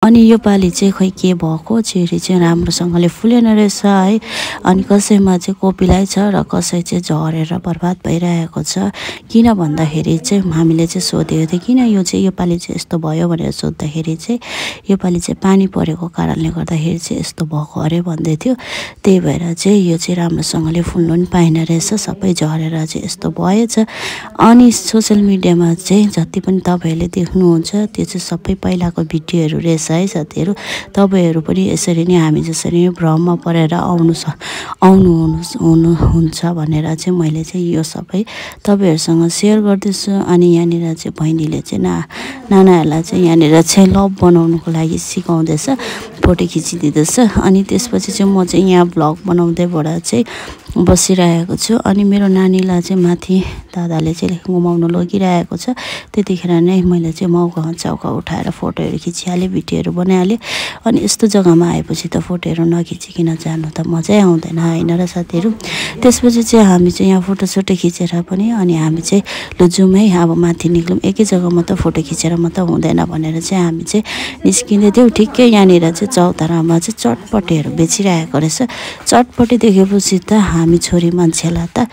अनि यो पालि चाहिँ खै के भएको चेरी चाहिँ राम्रोसँगले फुलेन रहेछ है। अनि कसैमा चाहिँ कोपिलाइ छ र कसै चाहिँ झरेर बर्बाद भइरहेको छ। किन भन्दाखेरि चाहिँ हामीले चाहिँ सोधेको थियो किन यो चाहिँ यो पालि चाहिँ यस्तो भयो भनेर सोद्धाखेरि चाहिँ यो पालि चाहिँ पानी परेको कारणले गर्दाखेरि चाहिँ यस्तो भएको अरे भन्दै थियो। त्यही भएर चाहिँ यो चाहिँ राम्रोसँगले फुल्नु पनि पाएन रहेछ, सबै झरेर चाहिँ यस्तो भएछ। अनि सोसियल मिडियामा चाहिँ जति पनि तपाईँहरूले देख्नुहुन्छ त्यो चाहिँ सबै पहिलाको भिडियोहरू रहेछ है साथीहरू। तपाईँहरू पनि यसरी नै हामी जसरी नै भ्रममा परेर आउनुहुन्छ भनेर चाहिँ मैले चाहिँ यो सबै तपाईँहरूसँग सेयर गर्दैछु। अनि यहाँनिर चाहिँ बहिनीले चाहिँ नानाहरूलाई चाहिँ यहाँनिर चाहिँ लभ बनाउनुको लागि सिकाउँदैछ, फोटो खिचिदिँदैछ। अनि त्यसपछि चाहिँ म चाहिँ यहाँ भ्लग बनाउँदैबाट चाहिँ बसिरहेको छु। अनि मेरो नानीलाई चाहिँ माथि दादाले चाहिँ घुमाउनु लगिरहेको छ। त्यतिखेर नै मैले चाहिँ मौका चौका उठाएर फोटोहरू खिचिहालेँ, भिडियोहरू बनाइहालेँ। अनि यस्तो जग्गामा आएपछि त फोटोहरू नखिचिकन जानु त मजै आउँदैन होइन र साथीहरू। त्यसपछि चाहिँ हामी चाहिँ यहाँ फोटोसोटो खिचेर पनि अनि हामी चाहिँ लु जाउँ है अब माथि निक्लौँ, एकै जग्गामा त फोटो खिचेर मात्रै हुँदैन भनेर चाहिँ हामी चाहिँ निस्किँदै थियौँ। ठिक्कै यहाँनिर चाहिँ चौतारामा चाहिँ चटपटेहरू बेचिरहेको रहेछ। चटपटे देखेपछि त हामी छोरी मान्छेलाई त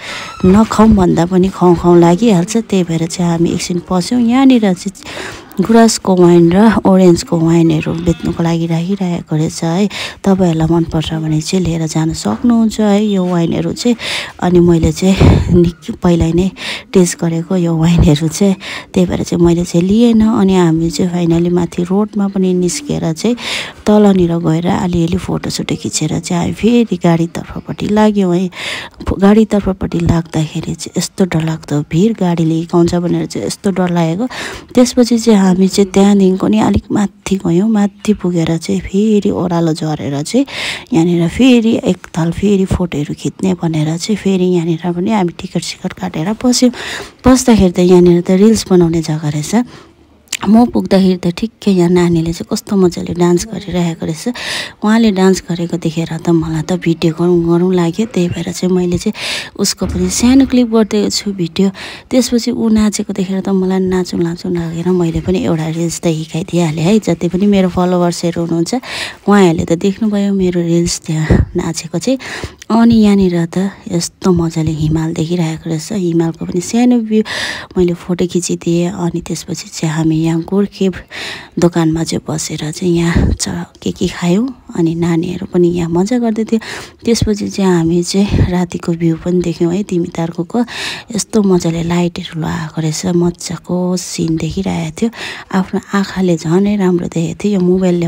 नखाउँ भन्दा पनि खाउँ लागिहाल्छ। त्यही भएर चाहिँ हामी एकछिन पस्यौँ। यहाँनिर चाहिँ गुराँसको वाइन र ओरेन्जको वाइनहरू बेच्नुको लागि राखिरहेको रहेछ है। तपाईँहरूलाई मनपर्छ भने चाहिँ लिएर जान सक्नुहुन्छ है यो वाइनहरू चाहिँ। अनि मैले चाहिँ पहिल्यै नै टेस्ट गरेको यो वाइनहरू चाहिँ, त्यही भएर चाहिँ मैले चाहिँ लिएन। अनि हामी चाहिँ फाइनली माथि रोडमा पनि निस्केर चाहिँ तलनिर गएर अलिअलि फोटोसोटो खिचेर चाहिँ हामी फेरि गाडीतर्फपट्टि लाग्यौँ है। गाडीतर्फपट्टि लाग्दाखेरि चाहिँ यस्तो डरलाग्दो भिड गाडीले हिर्काउँछ भनेर चाहिँ यस्तो डर लागेको। त्यसपछि चाहिँ हामी चाहिँ त्यहाँदेखिको नि अलिक माथि गयौँ। माथि पुगेर चाहिँ फेरि ओह्रालो झरेर चाहिँ यहाँनिर फेरि एकताल फेरि फोटोहरू खिच्ने भनेर चाहिँ फेरि यहाँनिर पनि हामी टिकट सिकट काटेर पस्यौँ। पस्दाखेरि त यहाँनिर त रिल्स बनाउने जग्गा रहेछ। म पुग्दाखेरि त ठिक्कै यहाँ नानीले चाहिँ कस्तो मजाले डान्स गरिरहेको रहेछ। उहाँले डान्स गरेको देखेर त मलाई त भिडियो गरौँ लाग्यो। त्यही भएर चाहिँ मैले चाहिँ उसको पनि सानो क्लिप गरिदिएको छु भिडियो। त्यसपछि ऊ नाचेको देखेर त मलाई नाचौँ लागेर मैले पनि एउटा रिल्स त हिर्काइदिइहालेँ है। जति पनि मेरो फलोवर्सहरू हुनुहुन्छ उहाँहरूले त देख्नुभयो मेरो रिल्स त्यहाँ नाचेको चाहिँ। अनि यहाँनिर त यस्तो मजाले हिमाल देखिरहेको रहेछ। हिमालको पनि सानो भ्यू मैले फोटो खिचिदिएँ। अनि त्यसपछि चाहिँ हामी यहाँ गोर्खे दोकानमा चाहिँ बसेर चाहिँ यहाँ के खायौँ। अनि नानीहरू पनि यहाँ मजा गर्दै थियो। त्यसपछि चाहिँ हामी चाहिँ रातिको भ्यू पनि देख्यौँ है। तिमीतार्कुको यस्तो मजाले लाइटहरू लगाएको रहेछ, मजाको सिन देखिरहेको थियो। आफ्नो आँखाले झनै राम्रो देखेको थियो। यो मोबाइलले